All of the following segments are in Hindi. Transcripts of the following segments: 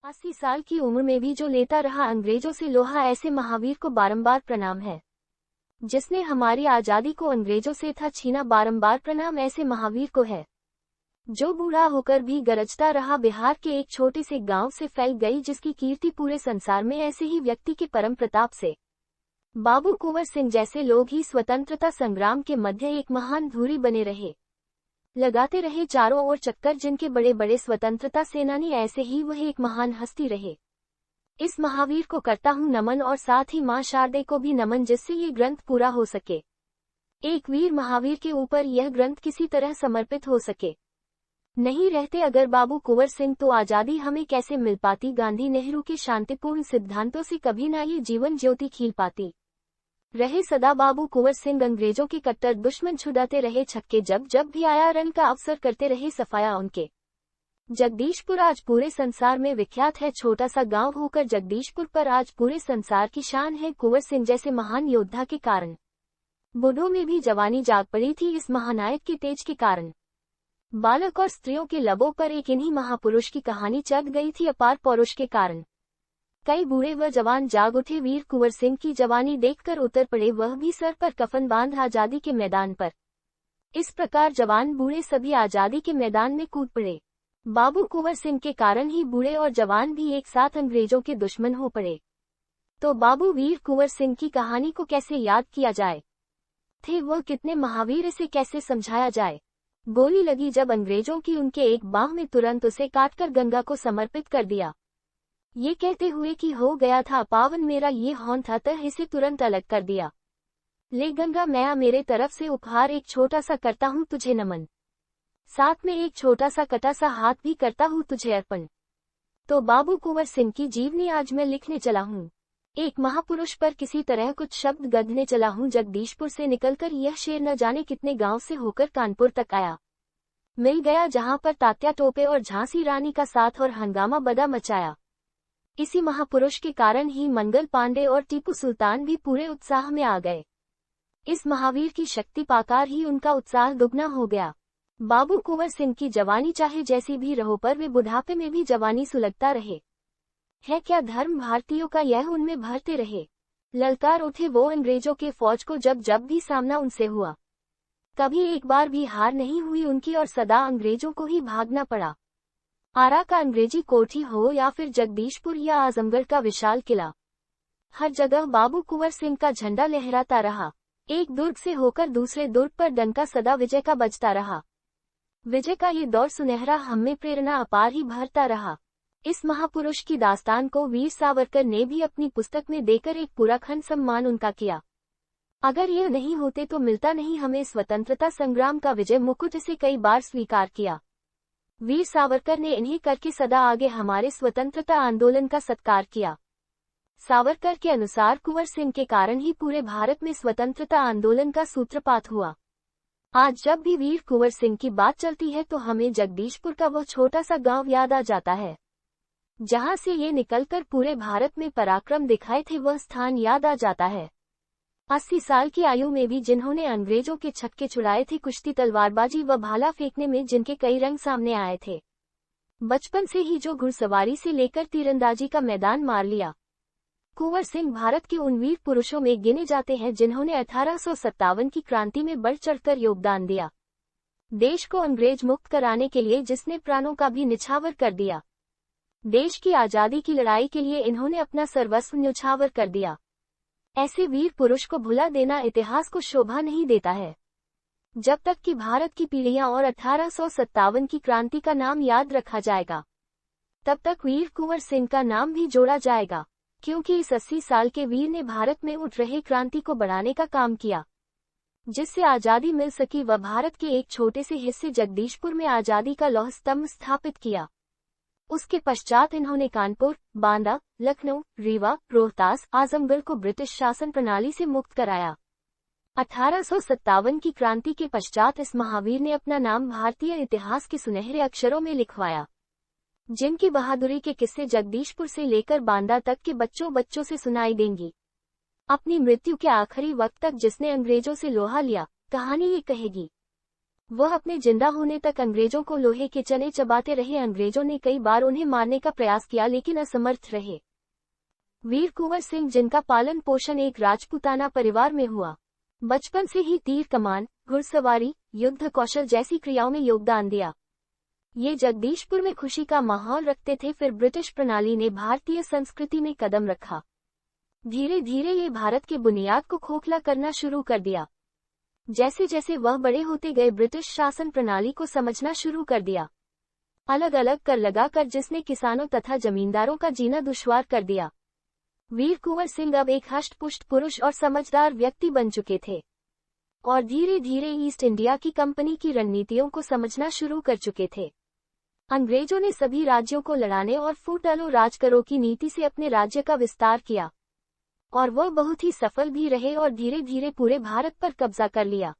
80 साल की उम्र में भी जो लेता रहा अंग्रेजों से लोहा, ऐसे महावीर को बारंबार प्रणाम है। जिसने हमारी आजादी को अंग्रेजों से था छीना, बारंबार प्रणाम ऐसे महावीर को है। जो बूढ़ा होकर भी गरजता रहा, बिहार के एक छोटे से गांव से फैल गई जिसकी कीर्ति पूरे संसार में, ऐसे ही व्यक्ति के परम प्रताप से बाबू कुंवर सिंह जैसे लोग ही स्वतंत्रता संग्राम के मध्य एक महान धुरी बने रहे, लगाते रहे चारों ओर चक्कर। जिनके बड़े बड़े स्वतंत्रता सेनानी, ऐसे ही वह एक महान हस्ती रहे। इस महावीर को करता हूँ नमन, और साथ ही मां शारदे को भी नमन, जिससे ये ग्रंथ पूरा हो सके। एक वीर महावीर के ऊपर यह ग्रंथ किसी तरह समर्पित हो सके। नहीं रहते अगर बाबू कुंवर सिंह तो आजादी हमें कैसे मिल पाती। गांधी नेहरू के शांतिपूर्ण सिद्धांतों से कभी ना ये जीवन ज्योति खिल पाती। रहे सदा बाबू कुंवर सिंह अंग्रेजों के कट्टर दुश्मन, छुड़ाते रहे छक्के जब जब भी आया रन का अवसर, करते रहे सफाया उनके। जगदीशपुर आज पूरे संसार में विख्यात है। छोटा सा गांव होकर जगदीशपुर पर आज पूरे संसार की शान है। कुंवर सिंह जैसे महान योद्धा के कारण बूढ़ों में भी जवानी जाग पड़ी थी। इस महानायक के तेज के कारण बालक और स्त्रियों के लबों पर एक इन्हीं महापुरुष की कहानी चढ़ गई थी। अपार पौरुष के कारण कई बूढ़े व जवान जाग उठे। वीर कुंवर सिंह की जवानी देखकर उतर पड़े, वह भी सर पर कफन बांध आजादी के मैदान पर। इस प्रकार जवान बूढ़े सभी आजादी के मैदान में कूद पड़े। बाबू कुंवर सिंह के कारण ही बूढ़े और जवान भी एक साथ अंग्रेजों के दुश्मन हो पड़े। तो बाबू वीर कुंवर सिंह की कहानी को कैसे याद किया जाए, थे वह कितने महावीर, इसे कैसे समझाया जाए। गोली लगी जब अंग्रेजों की, उनके एक बाह में तुरंत उसे काटकर गंगा को समर्पित कर दिया, ये कहते हुए कि हो गया था पावन मेरा ये हौन था, तह इसे तुरंत अलग कर दिया। ले गंगा मैया मेरे तरफ से उपहार, एक छोटा सा करता हूँ तुझे नमन, साथ में एक छोटा सा कटा सा हाथ भी करता हूँ तुझे अर्पण। तो बाबू कुंवर सिंह की जीवनी आज मैं लिखने चला हूँ। एक महापुरुष पर किसी तरह कुछ शब्द गढ़ने चला हूँ। जगदीशपुर से निकलकर यह शेर न जाने कितने गांव से होकर कानपुर तक आया, मिल गया जहाँ पर तात्या टोपे और झांसी रानी का साथ और हंगामा बदा मचाया। इसी महापुरुष के कारण ही मंगल पांडे और टीपू सुल्तान भी पूरे उत्साह में आ गए। इस महावीर की शक्ति पाकर ही उनका उत्साह दुगना हो गया। बाबू कुंवर सिंह की जवानी चाहे जैसी भी रहो, पर वे बुढ़ापे में भी जवानी सुलगता रहे। है क्या धर्म भारतीयों का, यह उनमें भरते रहे। ललकार उठे वो अंग्रेजों के फौज को, जब जब भी सामना उनसे हुआ। कभी एक बार भी हार नहीं हुई उनकी, और सदा अंग्रेजों को ही भागना पड़ा। आरा का अंग्रेजी कोठी हो या फिर जगदीशपुर या आजमगढ़ का विशाल किला, हर जगह बाबू कुंवर सिंह का झंडा लहराता रहा। एक दुर्ग से होकर दूसरे दुर्ग पर डंका सदा विजय का बजता रहा। विजय का ये दौर सुनहरा हमें प्रेरणा अपार ही भरता रहा। इस महापुरुष की दास्तान को वीर सावरकर ने भी अपनी पुस्तक में देकर एक पूरा खंड सम्मान उनका किया। अगर ये नहीं होते तो मिलता नहीं हमें स्वतंत्रता संग्राम का विजय मुकुट, इसे कई बार स्वीकार किया। वीर सावरकर ने इन्हीं करके सदा आगे हमारे स्वतंत्रता आंदोलन का सत्कार किया। सावरकर के अनुसार कुंवर सिंह के कारण ही पूरे भारत में स्वतंत्रता आंदोलन का सूत्रपात हुआ। आज जब भी वीर कुंवर सिंह की बात चलती है तो हमें जगदीशपुर का वह छोटा सा गांव याद आ जाता है, जहां से ये निकलकर पूरे भारत में पराक्रम दिखाए थे। वह स्थान याद आ जाता है। 80 साल की आयु में भी जिन्होंने अंग्रेजों के छक्के छुड़ाए थे, कुश्ती तलवारबाजी व भाला फेंकने में जिनके कई रंग सामने आए थे, बचपन से ही जो घुड़सवारी से लेकर तीरंदाजी का मैदान मार लिया। कुंवर सिंह भारत के उन वीर पुरुषों में गिने जाते हैं जिन्होंने 1857 की क्रांति में बढ़ चढ़कर योगदान दिया। देश को अंग्रेज मुक्त कराने के लिए जिसने प्राणों का भी निछावर कर दिया। देश की आजादी की लड़ाई के लिए इन्होंने अपना सर्वस्व न्यौछावर कर दिया। ऐसे वीर पुरुष को भुला देना इतिहास को शोभा नहीं देता है। जब तक कि भारत की पीढ़ियां और 1857 की क्रांति का नाम याद रखा जाएगा, तब तक वीर कुंवर सिंह का नाम भी जोड़ा जाएगा, क्योंकि इस 80 साल के वीर ने भारत में उठ रहे क्रांति को बढ़ाने का काम किया, जिससे आजादी मिल सकी। व भारत के एक छोटे से हिस्से जगदीशपुर में आजादी का लौह स्तंभ स्थापित किया। उसके पश्चात इन्होंने कानपुर, बांदा, लखनऊ, रीवा, रोहतास, आजमगढ़ को ब्रिटिश शासन प्रणाली से मुक्त कराया। 1857 की क्रांति के पश्चात इस महावीर ने अपना नाम भारतीय इतिहास के सुनहरे अक्षरों में लिखवाया, जिनकी बहादुरी के किस्से जगदीशपुर से लेकर बांदा तक के बच्चों बच्चों से सुनाई देंगी। अपनी मृत्यु के आखिरी वक्त तक जिसने अंग्रेजों से लोहा लिया, कहानी ये कहेगी। वह अपने जिंदा होने तक अंग्रेजों को लोहे के चने चबाते रहे। अंग्रेजों ने कई बार उन्हें मारने का प्रयास किया लेकिन असमर्थ रहे। वीर कुंवर सिंह, जिनका पालन पोषण एक राजपूताना परिवार में हुआ, बचपन से ही तीर कमान, घुड़सवारी, युद्ध कौशल जैसी क्रियाओं में योगदान दिया। ये जगदीशपुर में खुशी का माहौल रखते थे। फिर ब्रिटिश प्रणाली ने भारतीय संस्कृति में कदम रखा। धीरे धीरे ये भारत के बुनियाद को खोखला करना शुरू कर दिया। जैसे जैसे वह बड़े होते गए, ब्रिटिश शासन प्रणाली को समझना शुरू कर दिया। अलग अलग कर लगाकर जिसने किसानों तथा जमींदारों का जीना दुश्वार कर दिया। वीर कुंवर सिंह अब एक हष्ट-पुष्ट पुरुष और समझदार व्यक्ति बन चुके थे और धीरे धीरे ईस्ट इंडिया की कंपनी की रणनीतियों को समझना शुरू कर चुके थे। अंग्रेजों ने सभी राज्यों को लड़ाने और फूट लो राज करो की नीति से अपने राज्य का विस्तार किया और वह बहुत ही सफल भी रहे और धीरे धीरे पूरे भारत पर कब्जा कर लिया।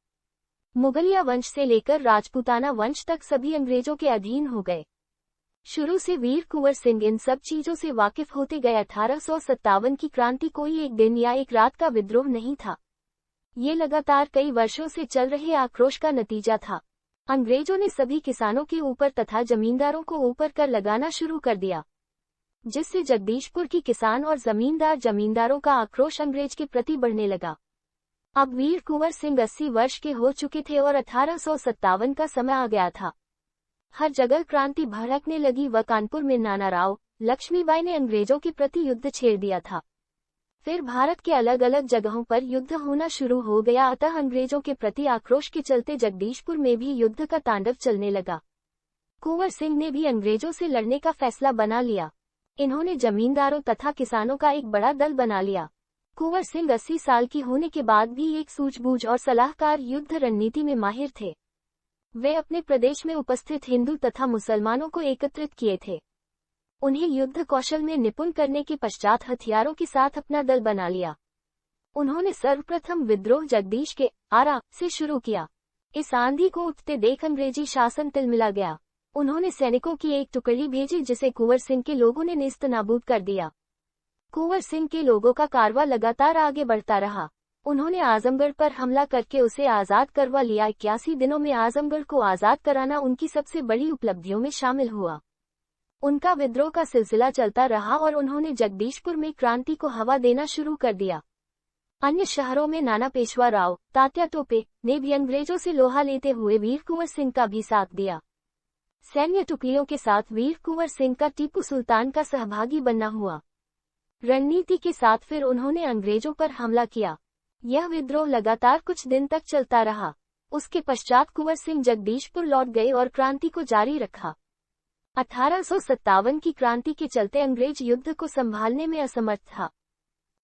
मुगलिया वंश से लेकर राजपूताना वंश तक सभी अंग्रेजों के अधीन हो गए। शुरू से वीर कुंवर सिंह इन सब चीजों से वाकिफ होते गए। 1857 की क्रांति कोई एक दिन या एक रात का विद्रोह नहीं था। ये लगातार कई वर्षों से चल रहे आक्रोश का नतीजा था। अंग्रेजों ने सभी किसानों के ऊपर तथा जमींदारों को ऊपर कर लगाना शुरू कर दिया, जिससे जगदीशपुर की किसान और जमींदारों का आक्रोश अंग्रेज के प्रति बढ़ने लगा। अब वीर कुंवर सिंह 80 वर्ष के हो चुके थे और 1857 का समय आ गया था। हर जगह क्रांति भड़कने लगी। व कानपुर में नाना राव, लक्ष्मीबाई ने अंग्रेजों के प्रति युद्ध छेड़ दिया था। फिर भारत के अलग अलग जगहों पर युद्ध होना शुरू हो गया। अतः अंग्रेजों के प्रति आक्रोश के चलते जगदीशपुर में भी युद्ध का तांडव चलने लगा। कुंवर सिंह ने भी अंग्रेजों से लड़ने का फैसला बना लिया। इन्होंने जमींदारों तथा किसानों का एक बड़ा दल बना लिया। कुंवर सिंह 80 साल की होने के बाद भी एक सूझबूझ और सलाहकार युद्ध रणनीति में माहिर थे। वे अपने प्रदेश में उपस्थित हिंदू तथा मुसलमानों को एकत्रित किए थे। उन्हें युद्ध कौशल में निपुण करने के पश्चात हथियारों के साथ अपना दल बना लिया। उन्होंने सर्वप्रथम विद्रोह जगदीश के आरा से शुरू किया। इस आंधी को उठते देख अंग्रेजी शासन तिलमिला गया। उन्होंने सैनिकों की एक टुकड़ी भेजी जिसे कुंवर सिंह के लोगों ने नेस्तनाबूद कर दिया। कुंवर सिंह के लोगों का कारवा लगातार आगे बढ़ता रहा। उन्होंने आजमगढ़ पर हमला करके उसे आजाद करवा लिया। 81 दिनों में आजमगढ़ को आजाद कराना उनकी सबसे बड़ी उपलब्धियों में शामिल हुआ। उनका विद्रोह का सिलसिला चलता रहा और उन्होंने जगदीशपुर में क्रांति को हवा देना शुरू कर दिया। अन्य शहरों में नाना पेशवा राव, तात्या टोपे ने भी अंग्रेजों से लोहा लेते हुए वीर कुंवर सिंह का भी साथ दिया। सैन्य टुकड़ियों के साथ वीर कुंवर सिंह का टीपू सुल्तान का सहभागी बनना हुआ। रणनीति के साथ फिर उन्होंने अंग्रेजों पर हमला किया। यह विद्रोह लगातार कुछ दिन तक चलता रहा। उसके पश्चात कुंवर सिंह जगदीशपुर लौट गए और क्रांति को जारी रखा। 1857 की क्रांति के चलते अंग्रेज युद्ध को संभालने में असमर्थ था,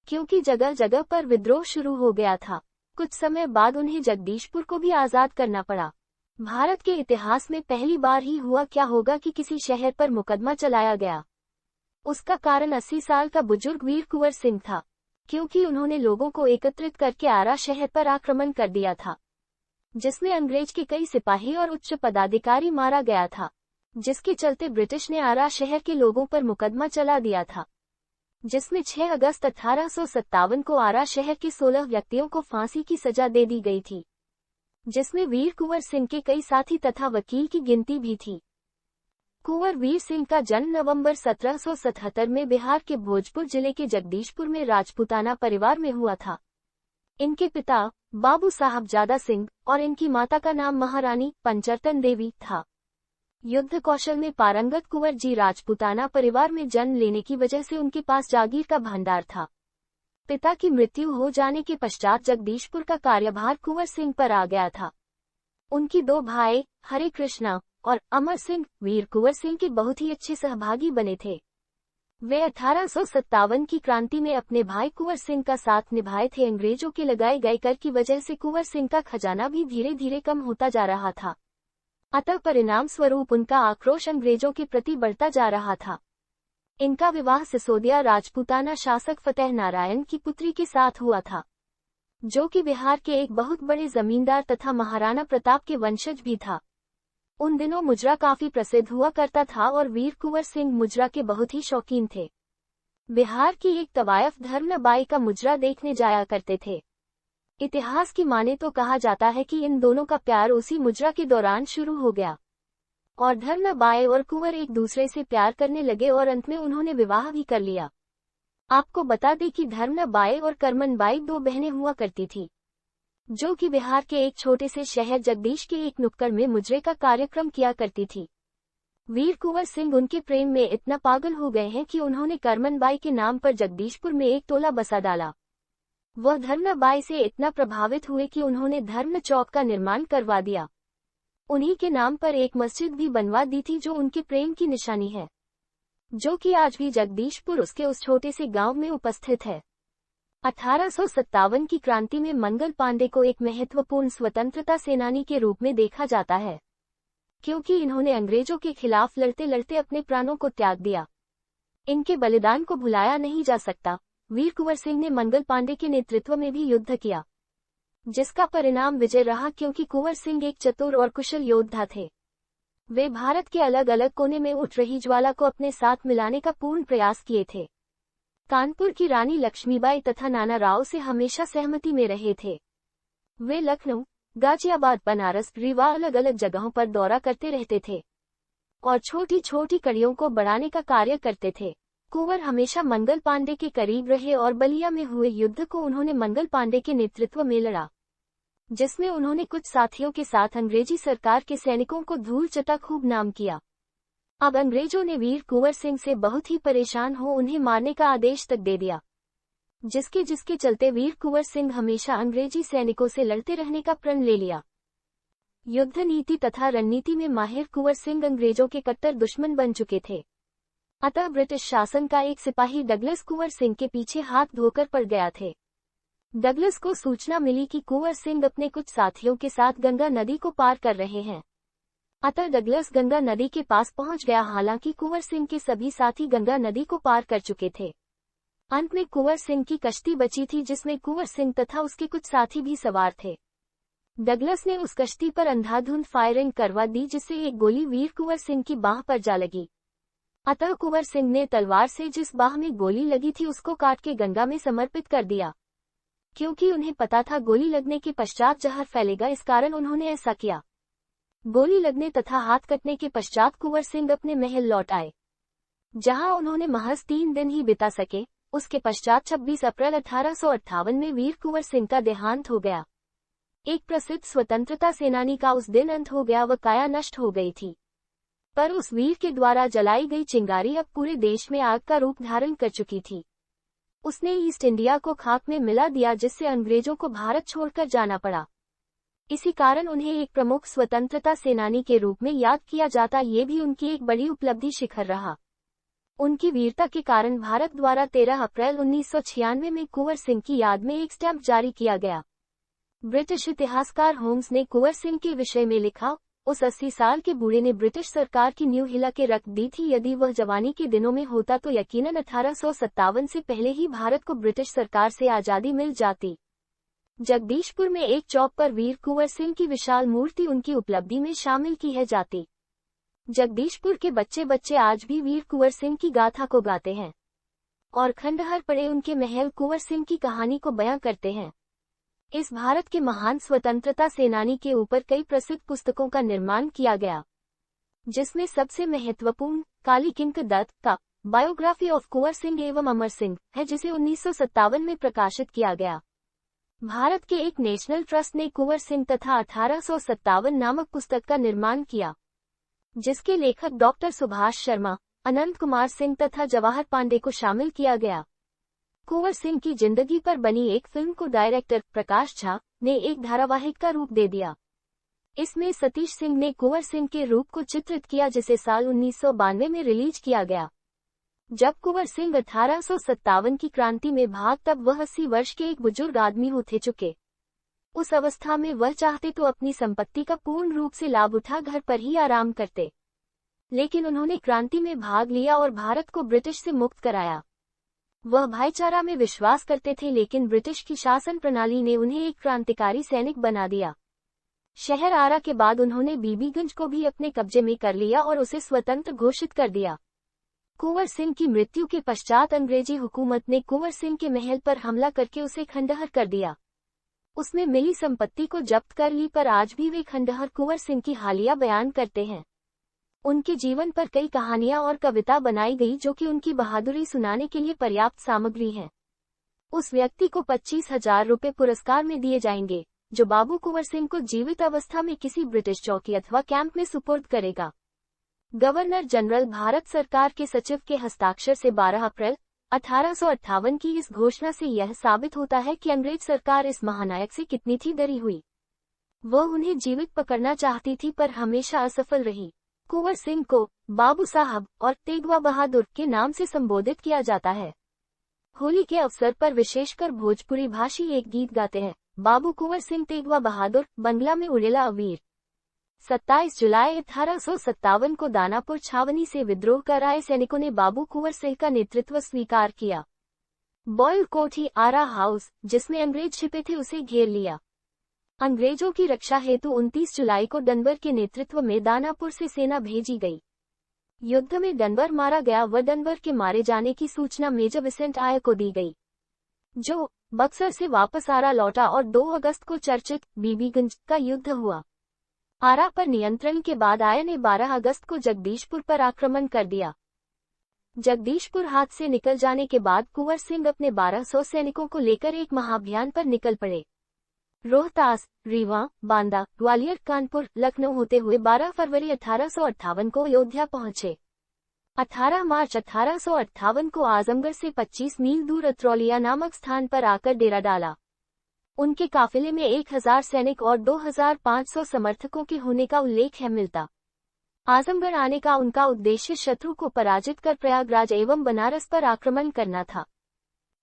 क्योंकि जगह जगह पर विद्रोह शुरू हो गया था। कुछ समय बाद उन्हें जगदीशपुर को भी आजाद करना पड़ा। भारत के इतिहास में पहली बार ही हुआ क्या होगा कि किसी शहर पर मुकदमा चलाया गया। उसका कारण 80 साल का बुजुर्ग वीर कुंवर सिंह था, क्योंकि उन्होंने लोगों को एकत्रित करके आरा शहर पर आक्रमण कर दिया था, जिसमें अंग्रेज के कई सिपाही और उच्च पदाधिकारी मारा गया था, जिसके चलते ब्रिटिश ने आरा शहर के लोगों पर मुकदमा चला दिया था, जिसमें 6 अगस्त 1857 को आरा शहर के 16 व्यक्तियों को फांसी की सजा दे दी गई थी, जिसमें वीर कुंवर सिंह के कई साथी तथा वकील की गिनती भी थी। कुंवर वीर सिंह का जन्म नवंबर 1777 में बिहार के भोजपुर जिले के जगदीशपुर में राजपूताना परिवार में हुआ था। इनके पिता बाबू साहबजादा सिंह और इनकी माता का नाम महारानी पंचरतन देवी था। युद्ध कौशल में पारंगत कुंवर जी राजपूताना परिवार में जन्म लेने की वजह से उनके पास जागीर का भंडार था। पिता की मृत्यु हो जाने के पश्चात जगदीशपुर का कार्यभार कुंवर सिंह पर आ गया था। उनकी 2 भाई हरे कृष्णा और अमर सिंह वीर कुंवर सिंह के बहुत ही अच्छे सहभागी बने थे। वे 1857 की क्रांति में अपने भाई कुंवर सिंह का साथ निभाए थे। अंग्रेजों के लगाए गए कर की वजह से कुंवर सिंह का खजाना भी धीरे धीरे कम होता जा रहा था। अतः परिणाम स्वरूप उनका आक्रोश अंग्रेजों के प्रति बढ़ता जा रहा था। इनका विवाह सिसोदिया राजपूताना शासक फतेह नारायण की पुत्री के साथ हुआ था, जो कि बिहार के एक बहुत बड़े जमींदार तथा महाराणा प्रताप के वंशज भी था। उन दिनों मुजरा काफी प्रसिद्ध हुआ करता था और वीर कुंवर सिंह मुजरा के बहुत ही शौकीन थे। बिहार की एक तवायफ धर्मबाई का मुजरा देखने जाया करते थे। इतिहास की माने तो कहा जाता है कि इन दोनों का प्यार उसी मुजरा के दौरान शुरू हो गया और धर्मबाई और कुंवर एक दूसरे से प्यार करने लगे और अंत में उन्होंने विवाह भी कर लिया। आपको बता दें कि धर्मबाई और करमनबाई दो बहनें हुआ करती थी, जो कि बिहार के एक छोटे से शहर जगदीश के एक नुक्कड़ में मुजरे का कार्यक्रम किया करती थी। वीर कुंवर सिंह उनके प्रेम में इतना पागल हो गए हैं कि उन्होंने करमनबाई के नाम पर जगदीशपुर में एक टोला बसा डाला। वह धर्मबाई से इतना प्रभावित हुए कि उन्होंने धर्म चौक का निर्माण करवा दिया। उन्हीं के नाम पर एक मस्जिद भी बनवा दी थी जो उनके प्रेम की निशानी है, जो कि आज भी जगदीशपुर उसके उस छोटे से गांव में उपस्थित है। 1857 की क्रांति में मंगल पांडे को एक महत्वपूर्ण स्वतंत्रता सेनानी के रूप में देखा जाता है, क्योंकि इन्होंने अंग्रेजों के खिलाफ लड़ते लड़ते अपने प्राणों को त्याग दिया। इनके बलिदान को भुलाया नहीं जा सकता। वीर कुंवर सिंह ने मंगल पांडे के नेतृत्व में भी युद्ध किया, जिसका परिणाम विजय रहा, क्योंकि कुंवर सिंह एक चतुर और कुशल योद्धा थे। वे भारत के अलग अलग कोने में उठ रही ज्वाला को अपने साथ मिलाने का पूर्ण प्रयास किए थे। कानपुर की रानी लक्ष्मीबाई तथा नाना राव से हमेशा सहमति में रहे थे। वे लखनऊ, गाजियाबाद, बनारस, रीवा अलग अलग जगहों पर दौरा करते रहते थे और छोटी छोटी कड़ियों को बढ़ाने का कार्य करते थे। कुंवर हमेशा मंगल पांडे के करीब रहे और बलिया में हुए युद्ध को उन्होंने मंगल पांडे के नेतृत्व में लड़ा, जिसमें उन्होंने कुछ साथियों के साथ अंग्रेजी सरकार के सैनिकों को धूल चटा खूब नाम किया। अब अंग्रेजों ने वीर कुंवर सिंह से बहुत ही परेशान हो उन्हें मारने का आदेश तक दे दिया, जिसके चलते वीर कुंवर सिंह हमेशा अंग्रेजी सैनिकों से लड़ते रहने का प्रण ले लिया। युद्ध नीति तथा रणनीति में माहिर कुंवर सिंह अंग्रेजों के कट्टर दुश्मन बन चुके थे। अतः ब्रिटिश शासन का एक सिपाही डगलस कुंवर सिंह के पीछे हाथ धोकर पड़ गया थे। डगलस को सूचना मिली कि कुंवर सिंह अपने कुछ साथियों के साथ गंगा नदी को पार कर रहे हैं। अतः डगलस गंगा नदी के पास पहुंच गया। हालांकि कुंवर सिंह के सभी साथी गंगा नदी को पार कर चुके थे। अंत में कुंवर सिंह की कश्ती बची थी, जिसमें कुंवर सिंह तथा उसके कुछ साथी भी सवार थे। डगलस ने उस कश्ती पर अंधाधुंध फायरिंग करवा दी, जिससे एक गोली वीर कुंवर सिंह की बाह पर जा लगी। अतः कुंवर सिंह ने तलवार से जिस बाह में गोली लगी थी उसको काट के गंगा में समर्पित कर दिया, क्योंकि उन्हें पता था गोली लगने के पश्चात जहर फैलेगा, इस कारण उन्होंने ऐसा किया। गोली लगने तथा हाथ कटने के पश्चात कुंवर सिंह अपने महल लौट आए, जहां उन्होंने महज 3 दिन ही बिता सके। उसके पश्चात 26 अप्रैल 1858 में वीर कुंवर सिंह का देहांत हो गया। एक प्रसिद्ध स्वतंत्रता सेनानी का उस दिन अंत हो गया, वह काया नष्ट हो गई थी। पर उस वीर के द्वारा जलाई गई चिंगारी अब पूरे देश में आग का रूप धारण कर चुकी थी। उसने ईस्ट इंडिया को खाक में मिला दिया, जिससे अंग्रेजों को भारत छोड़कर जाना पड़ा। इसी कारण उन्हें एक प्रमुख स्वतंत्रता सेनानी के रूप में याद किया जाता। ये भी उनकी एक बड़ी उपलब्धि शिखर रहा। उनकी वीरता के कारण भारत द्वारा 13 अप्रैल 1996 में कुंवर सिंह की याद में एक स्टैम्प जारी किया गया। ब्रिटिश इतिहासकार होम्स ने कुंवर सिंह के विषय में लिखा, उस 80 साल के बूढ़े ने ब्रिटिश सरकार की नींव हिला के रख दी थी। यदि वह जवानी के दिनों में होता तो यकीनन 1857 से पहले ही भारत को ब्रिटिश सरकार से आजादी मिल जाती। जगदीशपुर में एक चौक पर वीर कुंवर सिंह की विशाल मूर्ति उनकी उपलब्धि में शामिल की है जाती। जगदीशपुर के बच्चे बच्चे आज भी वीर कुंवर सिंह की गाथा को गाते हैं और खंडहर पड़े उनके महल कुंवर सिंह की कहानी को बयां करते हैं। इस भारत के महान स्वतंत्रता सेनानी के ऊपर कई प्रसिद्ध पुस्तकों का निर्माण किया गया, जिसमें सबसे महत्वपूर्ण काली किंकदत्त का बायोग्राफी ऑफ कुंवर सिंह एवं अमर सिंह है, जिसे 1957 में प्रकाशित किया गया। भारत के एक नेशनल ट्रस्ट ने कुंवर सिंह तथा 1857 नामक पुस्तक का निर्माण किया, जिसके लेखक डॉक्टर सुभाष शर्मा, अनंत कुमार सिंह तथा जवाहर पांडे को शामिल किया गया। कुंवर सिंह की जिंदगी पर बनी एक फिल्म को डायरेक्टर प्रकाश झा ने एक धारावाहिक का रूप दे दिया। इसमें सतीश सिंह ने कुंवर सिंह के रूप को चित्रित किया, जिसे साल 1992 में रिलीज किया गया। जब कुंवर सिंह 1857 की क्रांति में भाग, तब वह 80 वर्ष के एक बुजुर्ग आदमी हो थे चुके। उस अवस्था में वह चाहते तो अपनी संपत्ति का पूर्ण रूप से लाभ उठा घर पर ही आराम करते, लेकिन उन्होंने क्रांति में भाग लिया और भारत को ब्रिटिश से मुक्त कराया। वह भाईचारा में विश्वास करते थे, लेकिन ब्रिटिश की शासन प्रणाली ने उन्हें एक क्रांतिकारी सैनिक बना दिया। शहर आरा के बाद उन्होंने बीबीगंज को भी अपने कब्जे में कर लिया और उसे स्वतंत्र घोषित कर दिया। कुंवर सिंह की मृत्यु के पश्चात अंग्रेजी हुकूमत ने कुंवर सिंह के महल पर हमला करके उसे खंडहर कर दिया। उसने मिली संपत्ति को जब्त कर ली, पर आज भी वे खंडहर कुंवर सिंह की हालिया बयान करते हैं। उनके जीवन पर कई कहानियां और कविता बनाई गई जो कि उनकी बहादुरी सुनाने के लिए पर्याप्त सामग्री है। उस व्यक्ति को 25,000 रुपये पुरस्कार में दिए जाएंगे जो बाबू कुंवर सिंह को जीवित अवस्था में किसी ब्रिटिश चौकी अथवा कैंप में सुपुर्द करेगा। गवर्नर जनरल भारत सरकार के सचिव के हस्ताक्षर से 12 अप्रैल 1858 की इस घोषणा से यह साबित होता है कि अंग्रेज सरकार इस महानायक से कितनी थी डरी हुई। वह उन्हें जीवित पकड़ना चाहती थी पर हमेशा असफल रही। कुंवर सिंह को बाबू साहब और तेगवा बहादुर के नाम से संबोधित किया जाता है। होली के अवसर पर विशेषकर भोजपुरी भाषी एक गीत गाते हैं, बाबू कुंवर सिंह तेगवा बहादुर बंगला में उड़ेला अवीर। 27 जुलाई 1857 को दानापुर छावनी से विद्रोह कर आए सैनिकों ने बाबू कुंवर सिंह का नेतृत्व स्वीकार किया। बॉयल कोठी आरा हाउस जिसमें अंग्रेज छिपे थे उसे घेर लिया। अंग्रेजों की रक्षा हेतु 29 जुलाई को डनबर के नेतृत्व में दानापुर से सेना भेजी गई। युद्ध में डनबर मारा गया व डनबर के मारे जाने की सूचना मेजर विसेंट आय को दी गई, जो बक्सर से वापस आरा लौटा और 2 अगस्त को चर्चित बीबीगंज का युद्ध हुआ। आरा पर नियंत्रण के बाद आय ने 12 अगस्त को जगदीशपुर पर आक्रमण कर दिया। जगदीशपुर हाथ से निकल जाने के बाद कुंवर सिंह अपने 1200 सैनिकों को लेकर एक महाअभियान पर निकल पड़े। रोहतास, रीवा, बांदा, ग्वालियर, कानपुर, लखनऊ होते हुए 12 फरवरी 1858 को अयोध्या पहुंचे। 18 मार्च 1858 को आजमगढ़ से 25 मील दूर अत्रौलिया नामक स्थान पर आकर डेरा डाला। उनके काफिले में 1000 सैनिक और 2500 समर्थकों के होने का उल्लेख है मिलता। आजमगढ़ आने का उनका उद्देश्य शत्रु को पराजित कर प्रयागराज एवं बनारस पर आक्रमण करना था।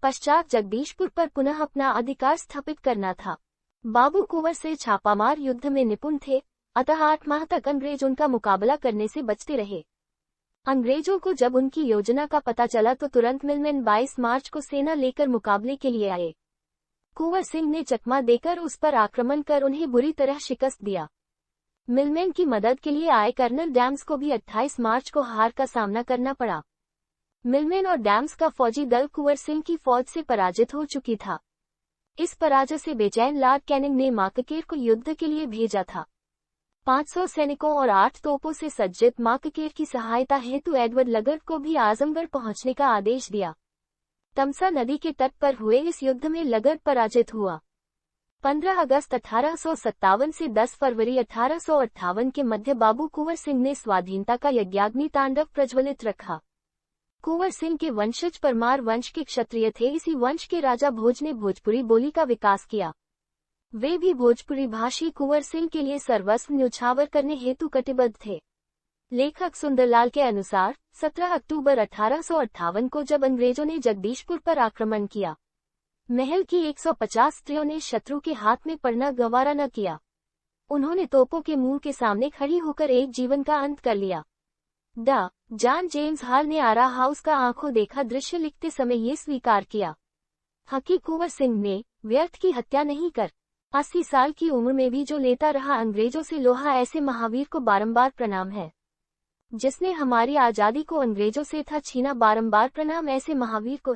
पश्चात जगदीशपुर पर पुनः अपना अधिकार स्थापित करना था। बाबू कुंवर सिंह छापामार युद्ध में निपुण थे, अतः 8 माह तक अंग्रेज उनका मुकाबला करने से बचते रहे। अंग्रेजों को जब उनकी योजना का पता चला तो तुरंत मिलमैन 22 मार्च को सेना लेकर मुकाबले के लिए आए। कुंवर सिंह ने चकमा देकर उस पर आक्रमण कर उन्हें बुरी तरह शिकस्त दिया। मिलमैन की मदद के लिए आए कर्नल डैम्स को भी 28 मार्च को हार का सामना करना पड़ा। मिलमैन और डैम्स का फौजी दल कुंवर सिंह की फौज से पराजित हो चुकी था। इस पराजय से बेचैन लॉर्ड कैनिंग ने माककेर को युद्ध के लिए भेजा था। 500 सैनिकों और 8 तोपों से सज्जित माककेर की सहायता हेतु एडवर्ड लगर्ड को भी आजमगढ़ पहुंचने का आदेश दिया। तमसा नदी के तट पर हुए इस युद्ध में लगर्ड पराजित हुआ। 15 अगस्त 1857 से 10 फरवरी 1858 के मध्य बाबू कुंवर सिंह ने स्वाधीनता का यज्ञाग्नि तांडव प्रज्वलित रखा। कुंवर सिंह के वंशज परमार वंश के क्षत्रिय थे। इसी वंश के राजा भोज ने भोजपुरी बोली का विकास किया। वे भी भोजपुरी भाषी कुंवर सिंह के लिए सर्वस्व न्यौछावर करने हेतु कटिबद्ध थे। लेखक सुंदरलाल के अनुसार 17 अक्टूबर 1858 को जब अंग्रेजों ने जगदीशपुर पर आक्रमण किया, महल की 150 स्त्रियों ने शत्रु के हाथ में पड़ना गवारा न किया। उन्होंने तोपों के मुंह के सामने खड़ी होकर एक जीवन का अंत कर लिया। द जॉन जेम्स हॉल ने आरा हाउस का आंखों देखा दृश्य लिखते समय ये स्वीकार किया। हकी कुंवर सिंह ने व्यर्थ की हत्या नहीं कर 80 साल की उम्र में भी जो लेता रहा अंग्रेजों से लोहा, ऐसे महावीर को बारंबार प्रणाम है। जिसने हमारी आजादी को अंग्रेजों से था छीना, बारंबार प्रणाम ऐसे महावीर को।